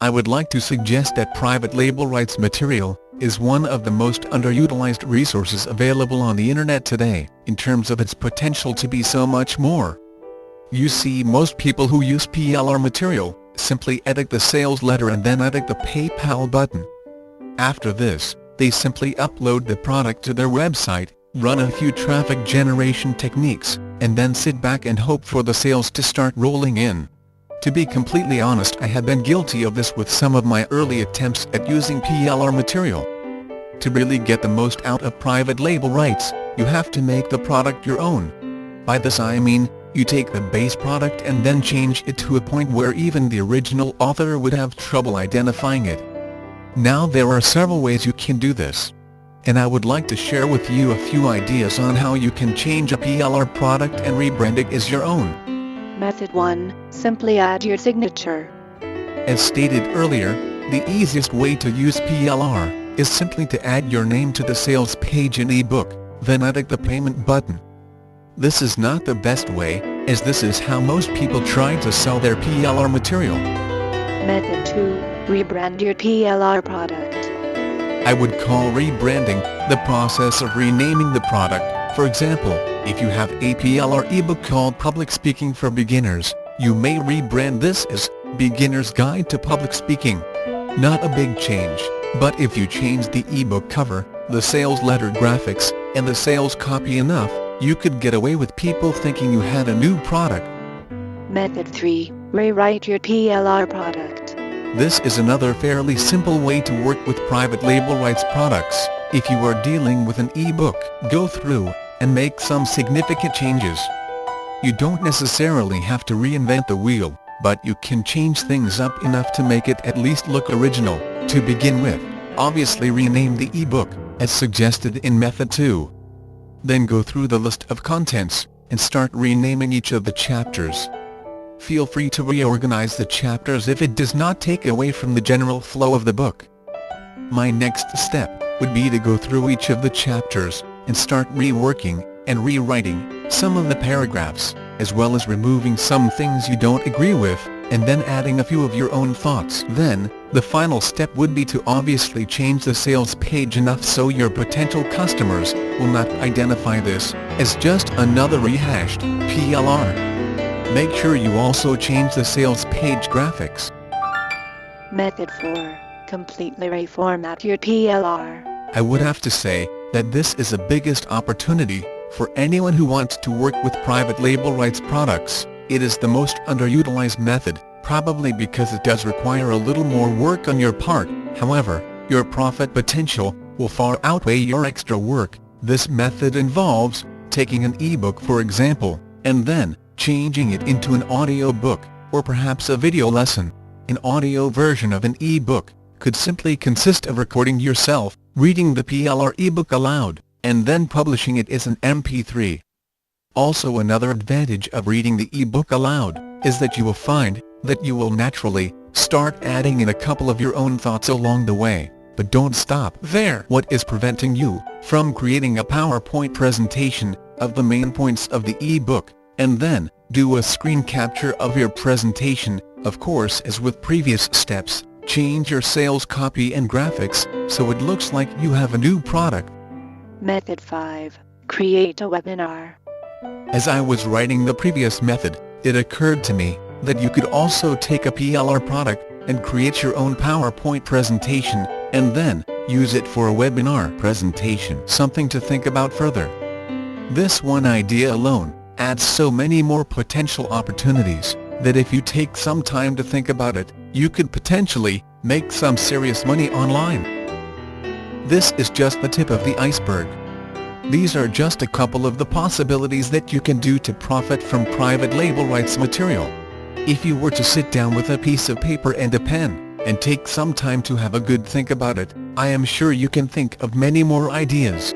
I would like to suggest that private label rights material is one of the most underutilized resources available on the internet today, in terms of its potential to be so much more. You see, most people who use PLR material simply edit the sales letter and then edit the PayPal button. After this, they simply upload the product to their website, run a few traffic generation techniques, and then sit back and hope for the sales to start rolling in. To be completely honest, I have been guilty of this with some of my early attempts at using PLR material. To really get the most out of private label rights, you have to make the product your own. By this I mean, you take the base product and then change it to a point where even the original author would have trouble identifying it. Now there are several ways you can do this, and I would like to share with you a few ideas on how you can change a PLR product and rebrand it as your own. Method 1. Simply add your signature. As stated earlier, the easiest way to use PLR is simply to add your name to the sales page in ebook, then edit the payment button. This is not the best way, as this is how most people try to sell their PLR material. Method 2. Rebrand your PLR product. I would call rebranding the process of renaming the product. For example, if you have a PLR ebook called Public Speaking for Beginners, you may rebrand this as Beginner's Guide to Public Speaking. Not a big change, but if you change the ebook cover, the sales letter graphics, and the sales copy enough, you could get away with people thinking you had a new product. Method 3. Rewrite your PLR product. This is another fairly simple way to work with private label rights products. If you are dealing with an ebook, go through and make some significant changes. You don't necessarily have to reinvent the wheel, but you can change things up enough to make it at least look original. To begin with, obviously rename the ebook, as suggested in Method 2. Then go through the list of contents, and start renaming each of the chapters. Feel free to reorganize the chapters if it does not take away from the general flow of the book. My next step would be to go through each of the chapters, and start reworking and rewriting some of the paragraphs, as well as removing some things you don't agree with, and then adding a few of your own thoughts. Then, the final step would be to obviously change the sales page enough so your potential customers will not identify this as just another rehashed PLR. Make sure you also change the sales page graphics. Method 4. Completely reformat your PLR. I would have to say that this is the biggest opportunity for anyone who wants to work with private label rights products. It is the most underutilized method, probably because it does require a little more work on your part. However, your profit potential will far outweigh your extra work. This method involves taking an ebook, for example, and then changing it into an audio book, or perhaps a video lesson. An audio version of an ebook could simply consist of recording yourself reading the PLR ebook aloud, and then publishing it as an MP3. Also, another advantage of reading the ebook aloud is that you will find that you will naturally start adding in a couple of your own thoughts along the way. But don't stop there. What is preventing you from creating a PowerPoint presentation of the main points of the ebook, and then do a screen capture of your presentation? Of course, as with previous steps, change your sales copy and graphics so it looks like you have a new product. Method 5. Create a webinar. As I was writing the previous method, it occurred to me that you could also take a PLR product and create your own PowerPoint presentation, and then use it for a webinar presentation. Something to think about further. This one idea alone adds so many more potential opportunities that if you take some time to think about it, you could potentially make some serious money online. This is just the tip of the iceberg. These are just a couple of the possibilities that you can do to profit from private label rights material. If you were to sit down with a piece of paper and a pen, and take some time to have a good think about it, I am sure you can think of many more ideas.